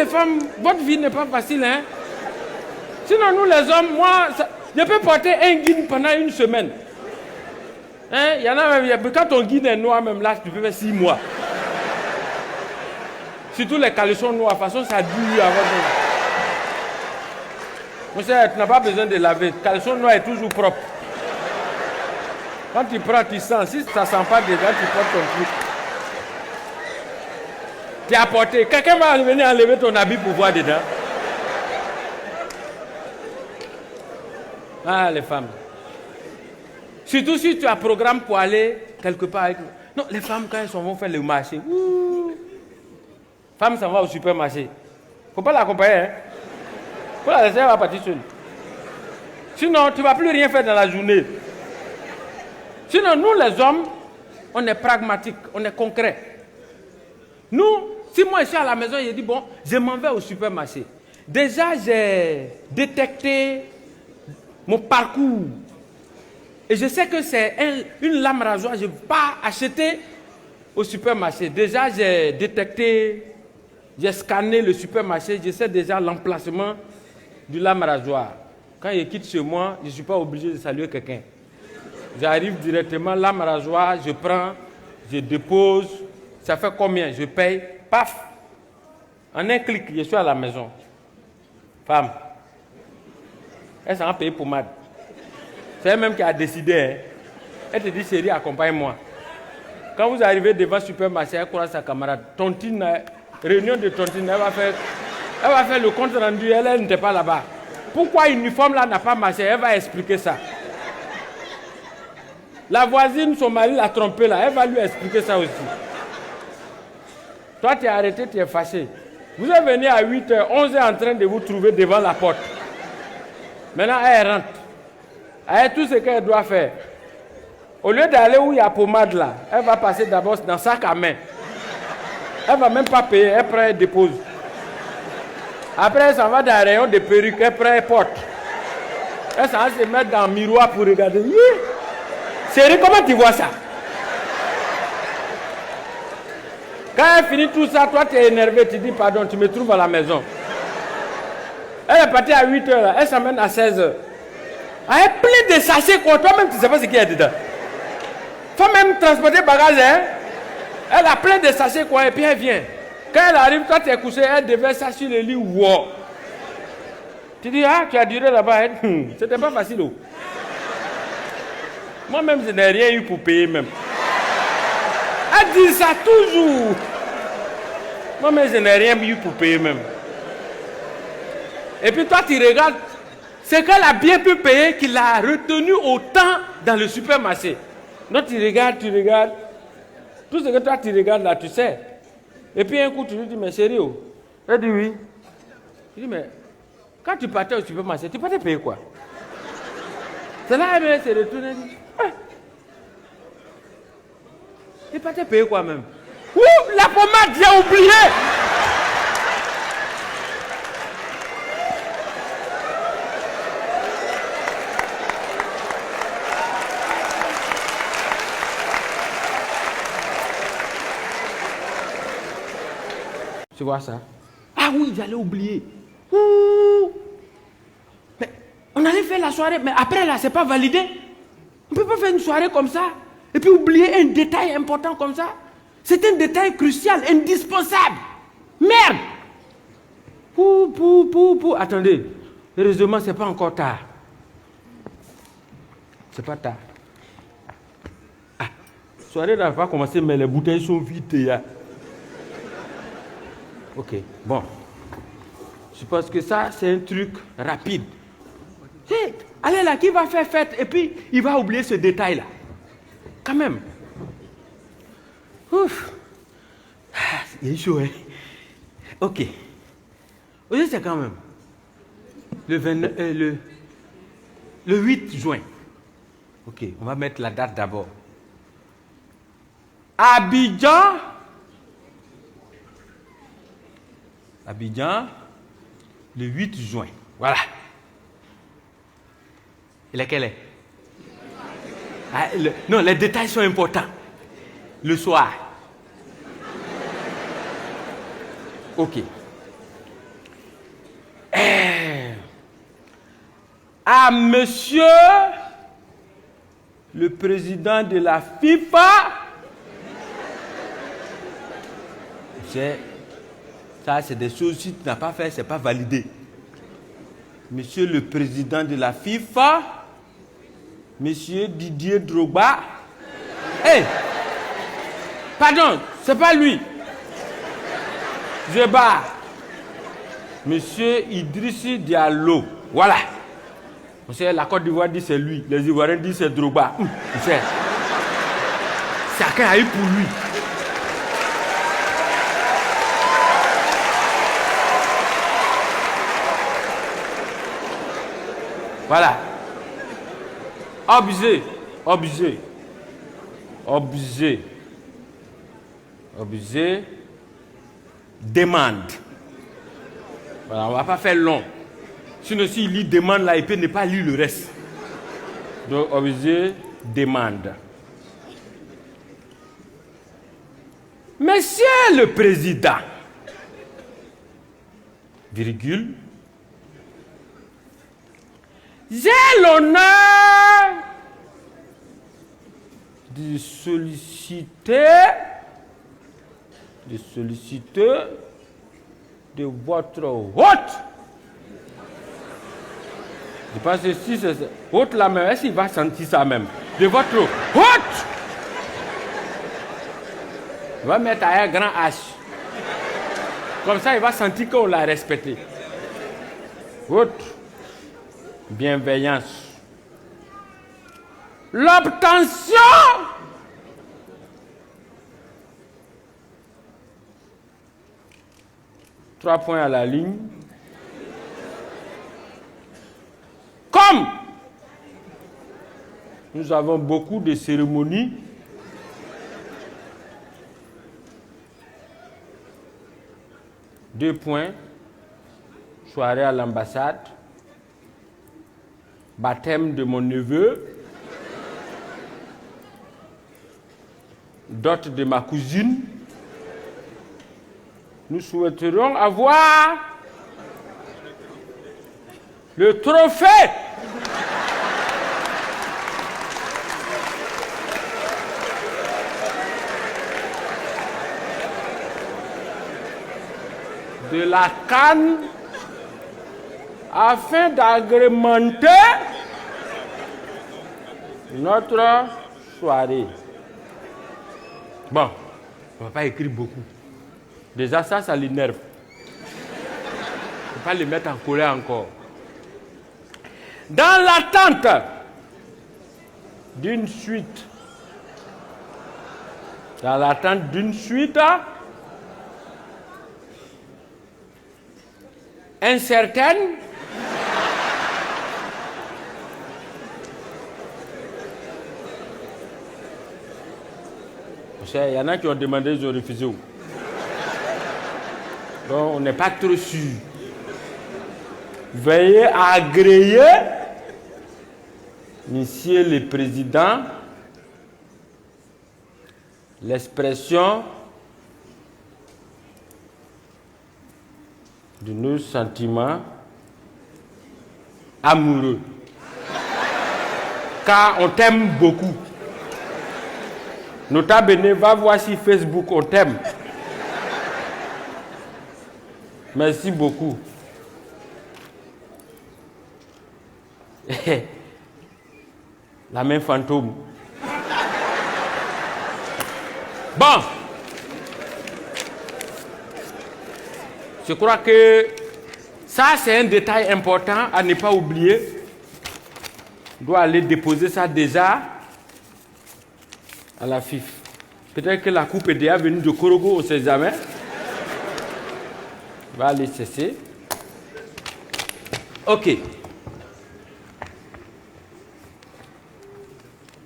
les femmes, votre vie n'est pas facile, hein. Sinon, nous les hommes, moi, je peux porter un guide pendant une semaine. Hein? Il y en a même, quand ton guide est noir, même là, tu peux faire 6 mois. Surtout les caleçons noirs, de toute façon, ça dure avant de... Monsieur, tu n'as pas besoin de laver. Le caleçon noir est toujours propre. Quand tu prends, tu sens. Si ça ne sent pas déjà, tu portes ton truc. Tu as porté. Quelqu'un va venir enlever ton habit pour voir dedans. Ah, les femmes. Surtout si tu as un programme pour aller quelque part avec... Non, les femmes, quand elles vont faire le marché, femme s'en va au supermarché. Il ne faut pas l'accompagner. Hein? Il faut la laisser, elle va partir seule. Sinon, tu ne vas plus rien faire dans la journée. Sinon, nous les hommes, on est pragmatiques, on est concrets. Nous, si moi je suis à la maison, je dis, bon, je m'en vais au supermarché. Déjà, j'ai détecté mon parcours. Et je sais que c'est une lame rasoir, je ne vais pas acheter au supermarché. Déjà, j'ai détecté, j'ai scanné le supermarché, je sais déjà l'emplacement du lame rasoir. Quand je quitte chez moi, je ne suis pas obligé de saluer quelqu'un. J'arrive directement, lame rasoir, je prends, je dépose. Ça fait combien? Je paye, paf. En un clic, je suis à la maison. Femme, elle s'en va payer pommade. C'est elle-même qui a décidé. Hein. Elle te dit, chérie, accompagne-moi. Quand vous arrivez devant le supermarché, elle croise sa camarade. Tontine, réunion de tontine, elle va faire le compte rendu, elle n'était pas là-bas. Pourquoi l'uniforme là n'a pas marché? Elle va expliquer ça. La voisine, son mari l'a trompé là, elle va lui expliquer ça aussi. Toi, tu es arrêté, tu es fâché. Vous êtes venu à 8h, 11h en train de vous trouver devant la porte. Maintenant, elle rentre. Elle a tout ce qu'elle doit faire. Au lieu d'aller où il y a pommade là, elle va passer d'abord dans sac à main. Elle ne va même pas payer, elle prend, elle dépose. Après, elle s'en va dans un rayon de perruques, elle prend, elle porte. Elle s'en va se mettre dans le miroir pour regarder. Chérie, comment tu vois ça? Quand elle finit tout ça, toi tu es énervé, tu dis pardon, tu me trouves à la maison. Elle est partie à 8h, elle s'amène à 16h. Elle est pleine de sachets quoi, toi-même tu ne sais pas ce qu'il y a dedans. Faut même transporter bagage, hein? Elle a plein de sachets quoi, et puis elle vient. Quand elle arrive, toi tu es couché, elle devait ça sur le lit, wow. Tu dis, ah, tu as duré là-bas, c'était pas facile. Oh. Moi-même, je n'ai rien eu pour payer même. Elle dit ça toujours. Moi-même, je n'ai rien eu pour payer même. Et puis toi, tu regardes. C'est qu'elle a bien pu payer qu'il a retenu autant dans le supermarché. Donc tu regardes. Tout ce que toi, tu regardes là, tu sais. Et puis un coup, tu lui dis, mais chérie, oh. Elle dit oui. Je dis, mais quand tu partais au supermarché, tu partais payer quoi? C'est là qu'elle s'est retournée et dit, tu partais payer quoi même? Ouh, la pommade, j'ai oublié! Tu vois ça? Ah oui, j'allais oublier. Ouh. Mais on allait faire la soirée, mais après là, c'est pas validé. On ne peut pas faire une soirée comme ça et puis oublier un détail important comme ça. C'est un détail crucial, indispensable. Merde! Attendez, heureusement, c'est pas encore tard. C'est pas tard. Ah, soirée n'a pas commencé, mais les bouteilles sont vides. Là. Ok, bon. Je pense que ça, c'est un truc rapide. Hey, allez là, qui va faire fête et puis il va oublier ce détail-là. Quand même. Ouf. Ah, il est chaud, hein. Ok. Aujourd'hui, c'est quand même le 8 juin. Ok, on va mettre la date d'abord. Abidjan, le 8 juin. Voilà. Et laquelle est? Ah, non, les détails sont importants. Le soir. Ok. à monsieur le président de la FIFA. Ça, c'est des choses, si tu n'as pas fait, c'est pas validé. Monsieur le président de la FIFA, monsieur Didier Drogba. Hey! Pardon, c'est pas lui. Je bats. Monsieur Idrissi Diallo. Voilà. On sait, la Côte d'Ivoire dit c'est lui. Les Ivoiriens disent c'est Drogba. Chacun a eu pour lui. Voilà. Objet. Objet. Objet. Objet. Demande. Voilà, on ne va pas faire long. Sinon, s'il lit demande là, il peut ne pas lire le reste. Donc, objet, demande. Monsieur le Président, virgule, j'ai l'honneur de solliciter de votre hôte. Je pense que si c'est hôte là même, est-ce qu'il va sentir ça même? De votre hôte. Il va mettre un grand H. Comme ça, il va sentir qu'on l'a respecté. Haute bienveillance. L'obtention trois points à la ligne. Comme nous avons beaucoup de cérémonies, deux points, soirée à l'ambassade, baptême de mon neveu, dot de ma cousine, nous souhaiterions avoir le trophée de la CAN afin d'agrémenter notre soirée. Bon, on ne va pas écrire beaucoup. Déjà ça l'énerve. Il ne faut pas le mettre en colère encore. Dans l'attente d'une suite, incertaine, il y en a qui ont demandé, ils ont refusé. Donc on n'est pas trop sûr. Veuillez agréer, Monsieur le Président, l'expression de nos sentiments amoureux. Car on t'aime beaucoup. Nota bene, va voir sur Facebook, on t'aime. Merci beaucoup. La main fantôme. Bon. Je crois que ça, c'est un détail important à ne pas oublier. On doit aller déposer ça déjà à la FIF. Peut-être que la coupe est déjà venue de Korogo, on ne sait jamais. On va aller cesser. OK.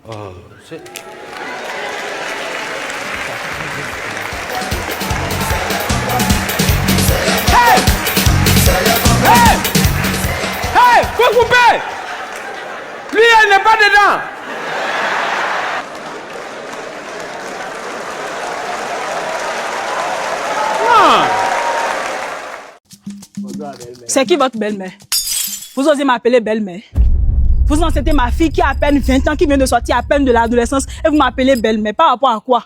Oh, c'est... Hey! Hey! Hey! Faut couper! Lui, elle n'est pas dedans! C'est qui votre belle-mère? Vous osez m'appeler belle-mère? Vous enceintez ma fille qui a à peine 20 ans, qui vient de sortir à peine de l'adolescence et vous m'appelez belle-mère. Par rapport à quoi?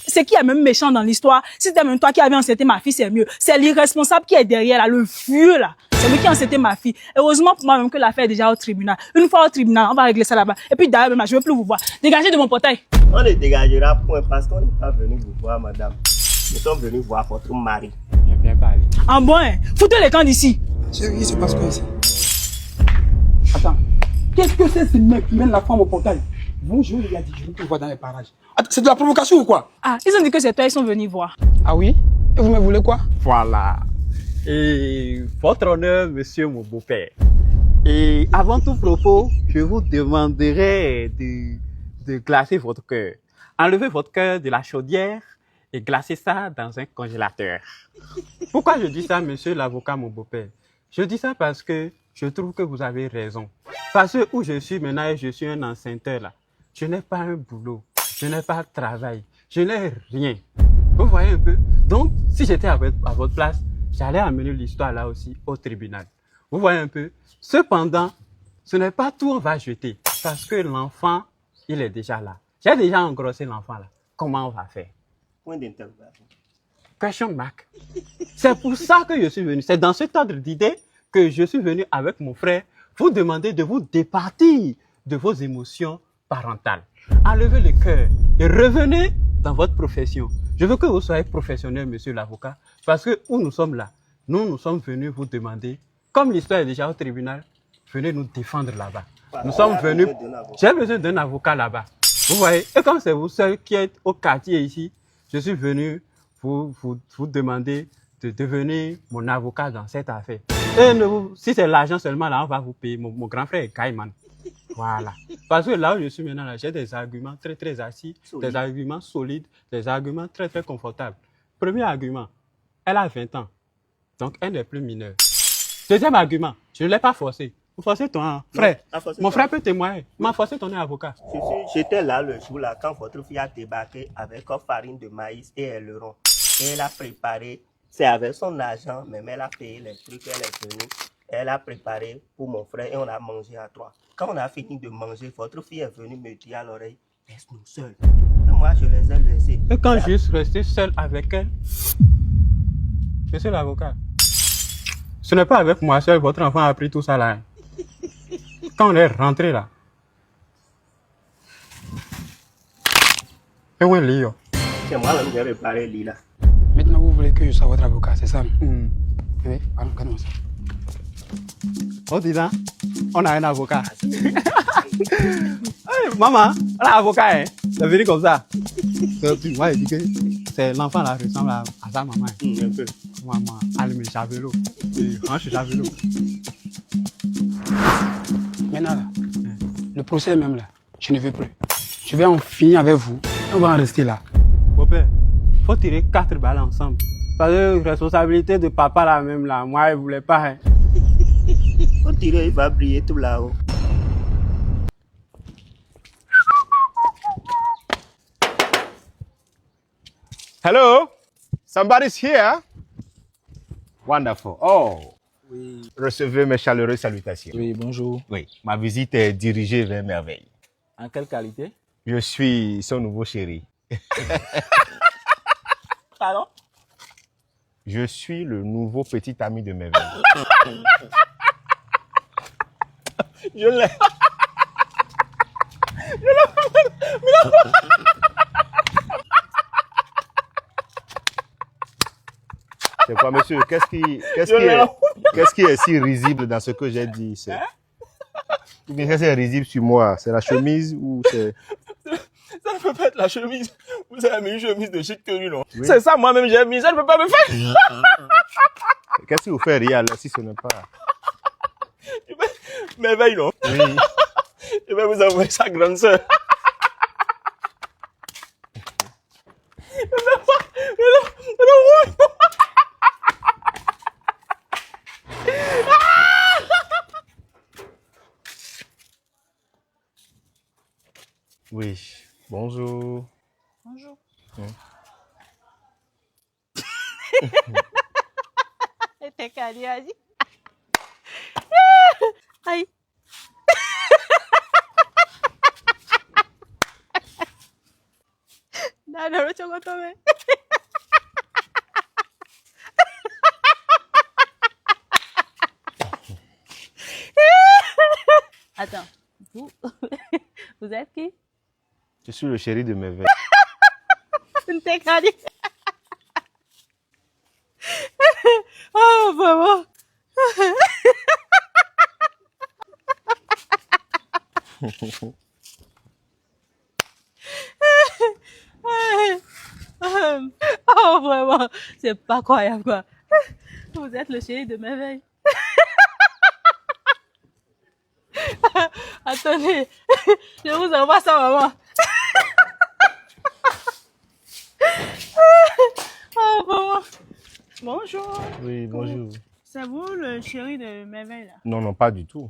C'est qui est même méchant dans l'histoire? Si c'était même toi qui avais enceinté ma fille, c'est mieux. C'est l'irresponsable qui est derrière là, le vieux là. C'est lui qui a enceinté ma fille. Heureusement pour moi même que l'affaire est déjà au tribunal. Une fois au tribunal, on va régler ça là-bas. Et puis d'ailleurs, je ne veux plus vous voir. Dégagez de mon portail. On ne dégagera point parce qu'on n'est pas venu vous voir, madame. Nous sommes venus voir votre mari. J'ai bien parlé. En bon, hein? Foutez les camps d'ici. Chérie, il se passe quoi ici? Attends, qu'est-ce que c'est ce mec qui mène la femme au portail? Bonjour, il a dit, je veux te voir dans les parages. Attends, c'est de la provocation ou quoi? Ah, ils ont dit que c'est toi, ils sont venus voir. Ah oui? Et vous me voulez quoi? Voilà. Et votre honneur, monsieur mon beau-père. Et avant tout propos, je vous demanderai de glacer votre cœur. Enlevez votre cœur de la chaudière et glacez ça dans un congélateur. Pourquoi je dis ça, monsieur l'avocat, mon beau-père? Je dis ça parce que je trouve que vous avez raison. Parce que où je suis maintenant, je suis un enceinteur là. Je n'ai pas un boulot, je n'ai pas de travail, je n'ai rien. Vous voyez un peu? Donc, si j'étais à votre place, j'allais amener l'histoire là aussi au tribunal. Vous voyez un peu? Cependant, ce n'est pas tout on va jeter. Parce que l'enfant, il est déjà là. J'ai déjà engrossé l'enfant là. Comment on va faire? Point d'interrogation. Question mark. C'est pour ça que je suis venu. C'est dans cet ordre d'idée que je suis venu avec mon frère vous demander de vous départir de vos émotions parentales. Enlevez le cœur et revenez dans votre profession. Je veux que vous soyez professionnel, monsieur l'avocat, parce que où nous sommes là, nous sommes venus vous demander, comme l'histoire est déjà au tribunal, venez nous défendre là-bas. Nous sommes venus, j'ai besoin d'un avocat là-bas. Vous voyez, et comme c'est vous seul qui êtes au quartier ici, je suis venu vous demander de devenir mon avocat dans cette affaire. Et si c'est l'argent seulement, là, on va vous payer. Mon grand frère est Caïman. Voilà. Parce que là où je suis maintenant, là, j'ai des arguments très, très assis, des arguments solides, des arguments très, très confortables. Premier argument, elle a 20 ans. Donc, elle n'est plus mineure. Deuxième argument, je ne l'ai pas forcé. Vous forcez ton frère. Mon frère peut témoigner. M'a forcé ton avocat. J'étais là le jour là quand votre fille a débarqué avec une farine de maïs et un leurron. Et elle a préparé, c'est avec son argent, même elle a payé les trucs, elle est venue. Elle a préparé pour mon frère et on a mangé à trois. Quand on a fini de manger, votre fille est venue me dire à l'oreille, laisse-nous seuls. Et moi, je les ai laissés. Et quand je suis resté seul avec elle, monsieur l'avocat, ce n'est pas avec moi seul, votre enfant a pris tout ça là. Quand on est rentré là, et où est Léo? C'est moi-même qui ai préparé l'île là. Maintenant, vous voulez que je sois votre avocat, c'est ça? Oui, allons ça. Oh, dis donc, on a un avocat. Hey, maman, on a un avocat, hein? C'est venu comme ça. Moi, je dis que c'est l'enfant là ressemble à sa maman. Un peu. Maman, allume le javelot. Range le javelot. Maintenant, là, le procès même là, je ne veux plus. Je vais en finir avec vous. On va en rester là. Mon père, faut tirer 4 balles ensemble. Parce que responsabilité de papa là même là, moi je voulais pas. Hein. Faut tirer, il va briller tout là-haut. Hello? Somebody's here? Wonderful. Oh. Oui. Recevez mes chaleureuses salutations. Oui, bonjour. Oui, ma visite est dirigée vers Merveille. En quelle qualité? Je suis son nouveau chéri. Pardon? Je suis le nouveau petit ami de Merveille. Je l'ai. C'est quoi, monsieur? Qu'est-ce qui est si risible dans ce que j'ai dit? Ou bien qu'est-ce qui est risible sur moi? C'est la chemise ou c'est... Ça ne peut pas être la chemise. Vous avez mis une chemise de chic que lui, non? Oui. C'est ça, moi-même, j'ai mis. Ça ne peut pas me faire. Qu'est-ce qui vous fait rire alors si ce n'est pas... Merveille, non? Oui. Je vais vous avouer sa grande sœur. Oui. Bonjour. Bonjour. T'es calé, vas-y. Aïe. Dale, chocolatome. Attends, vous êtes qui? Je suis le chéri de mes veilles. Oh, vraiment. Oh, vraiment. C'est pas croyable, quoi. Vous êtes le chéri de mes veilles. Attendez, je vous envoie ça, maman. Oh, maman. Bonjour. Oui, bonjour. C'est vous le chéri de Merveille, là? Non, non, pas du tout.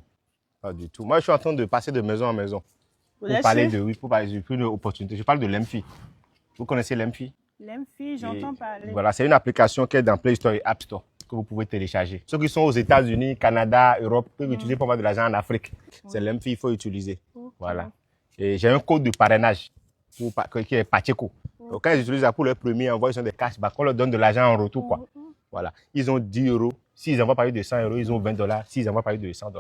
Pas du tout. Moi, je suis en train de passer de maison en maison. Vous Pour êtes parler sûr? de, oui, pour parler d'une opportunité. Je parle de l'Emfi. Vous connaissez l'Emfi? L'Emfi, j'entends parler. Voilà, c'est une application qui est dans Play Store et App Store que vous pouvez télécharger. Ceux qui sont aux États-Unis, Canada, Europe, peuvent utiliser pour mettre de l'argent en Afrique. C'est l'Emfi, il faut utiliser. Voilà. Et j'ai un code de parrainage qui est Pacheco. Donc, quand ils utilisent ça pour leur premier envoi, ils ont des cashbacks. On leur donne de l'argent en retour, quoi. Voilà. Ils ont 10 euros. S'ils envoient par de 100 euros, ils ont $20. S'ils envoient par de $100.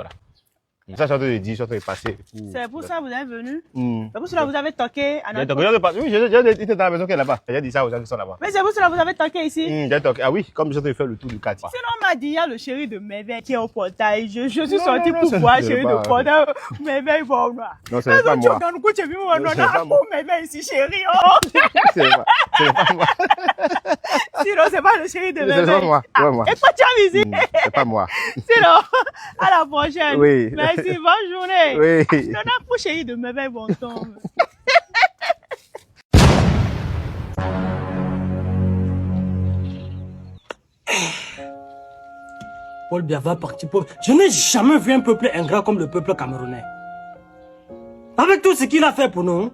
Ça, je suis en train de dire, je suis en train de passer. C'est pour ça que vous êtes venu? Mm. C'est pour cela que vous avez toqué à notre... Oui, j'ai dit dans la maison qui est là-bas. J'ai dit ça aux gens qui sont là-bas. Mais c'est pour cela que vous avez toqué ici? J'ai toqué. Ah oui, comme je suis en train de faire le tour du quartier. Sinon, on m'a dit, il y a le chéri de Merveille qui est au portail. Je suis Non, sorti non, pour non, voir ce chéri n'est de pas- portail. Merveille, bon, là. Non, ce n'est pas moi. Dans le coup, tu as vu, on Non, ce n'est pas a moi. pour Merveille ici, chéri. Oh! C'est pas moi. Sinon, c'est pas le chéri de C'est Merveille. pas moi. C'est pas moi. Et quoi, tu as visité? C'est pas moi. Sinon, à la prochaine. Oui. Merci, bonne journée. Oui. Non, non, pour chéri de Merveille, bon temps. Paul Biya va partir. Je n'ai jamais vu un peuple ingrat comme le peuple camerounais. Avec tout ce qu'il a fait pour nous.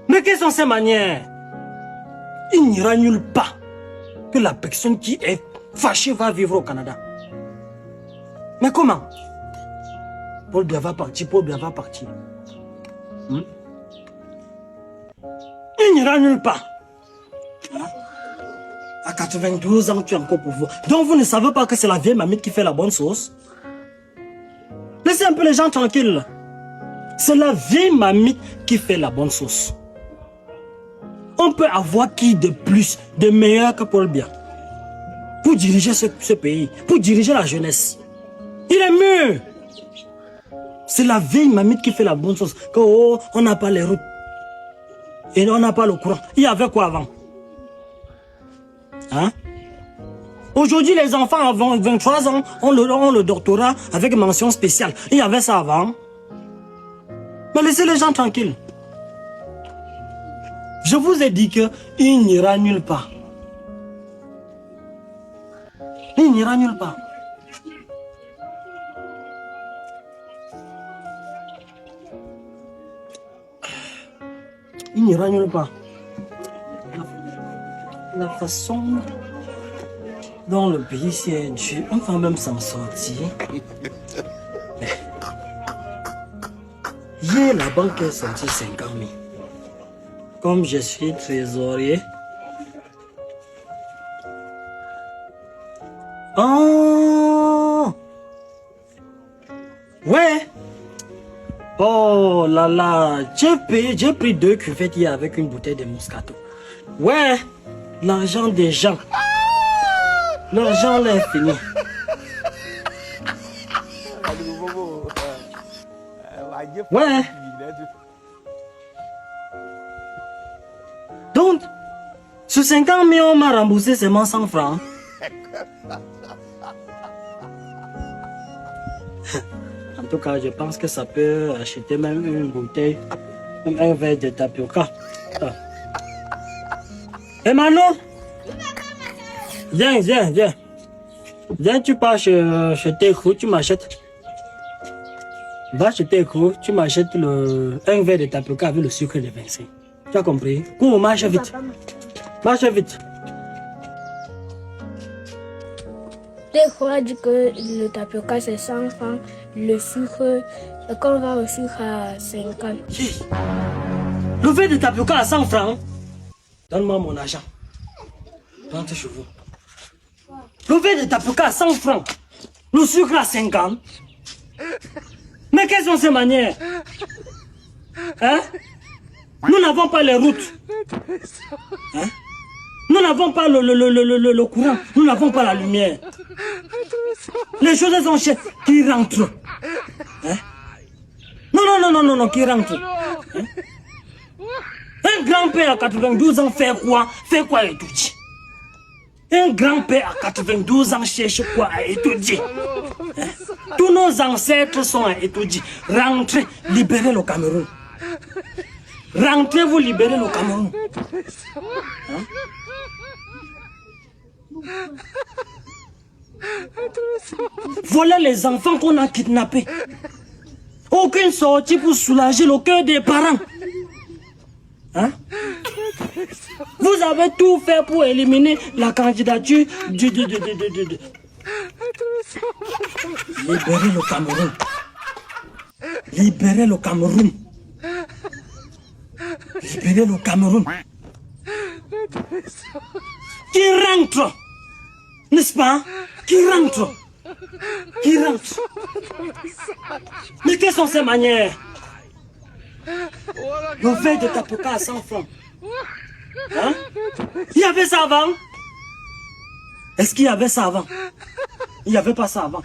Mais quelles sont ses manières? Il n'ira nulle part que la personne qui est fâchée va vivre au Canada. Mais comment? Paul Biya va partir, Paul Biya va partir. Il n'ira nulle part. À 92 ans, tu es encore pour vous. Donc vous ne savez pas que c'est la vieille mamie qui fait la bonne sauce? Laissez un peu les gens tranquilles. C'est la vieille mamie qui fait la bonne sauce. On peut avoir qui de plus, de meilleur que Paul Biya pour diriger ce pays, pour diriger la jeunesse. Il est mieux. C'est la vieille mamie qui fait la bonne sauce. Oh, on n'a pas les routes. Et on n'a pas le courant. Il y avait quoi avant? Hein? Aujourd'hui, les enfants avant 23 ans ont le doctorat avec mention spéciale. Il y avait ça avant. Mais laissez les gens tranquilles. Je vous ai dit qu'il n'ira nulle part. Il n'ira nulle part. Il n'ira nulle part. La façon dont le pays s'est dû, on va même s'en sortir. Hier, la banque est sortie 50 000. Comme je suis trésorier. Oh! Ouais! Oh là là! J'ai pris 2 cuvettes hier avec une bouteille de Moscato. Ouais! L'argent des gens. L'argent là est fini. Ouais. Donc, sur 50 000, on m'a remboursé seulement 100 francs. En tout cas, je pense que ça peut acheter même une bouteille, même un verre de tapioca. Et Manon, viens. Viens, tu pars chez Técrou, tu m'achètes. Va chez Técrou, tu m'achètes un verre de tapioca avec le sucre de 25. Tu as compris? Cours, marche vite. Marche vite. Técrou a dit que le tapioca c'est 100 francs, le sucre, qu'on va au sucre à 50. Le verre de tapioca à 100 francs. Donne-moi mon argent. Prends tes chevaux. Le verre de tapioca à 100 francs. Le sucre à 50. Mais quelles sont ces manières? Hein? Nous n'avons pas les routes. Hein? Nous n'avons pas le courant. Nous n'avons pas la lumière. Les choses sont chères. Qui rentrent? Hein? Non, qui rentrent? Hein? Un grand-père à 92 ans fait quoi? Fait quoi à étudier? Un grand-père à 92 ans cherche quoi à étudier? Hein? Tous nos ancêtres sont à étudier. Rentrez, libérez le Cameroun. Rentrez, vous libérez le Cameroun. Hein? Voilà les enfants qu'on a kidnappés. Aucune sortie pour soulager le cœur des parents. Hein? Vous avez tout fait pour éliminer la candidature du... Libérez le Cameroun. Libérez le Cameroun. Libérez le Cameroun. Qui rentre? N'est-ce pas? Qui rentre? Qui rentre? Mais quelles sont ces manières? Le verre de tapioca à 100 francs. Hein? Il y avait ça avant? Est-ce qu'il y avait ça avant? Il n'y avait pas ça avant.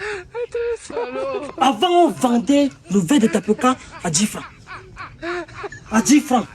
Avant, on vendait le verre de tapioca à 10 francs. À 10 francs.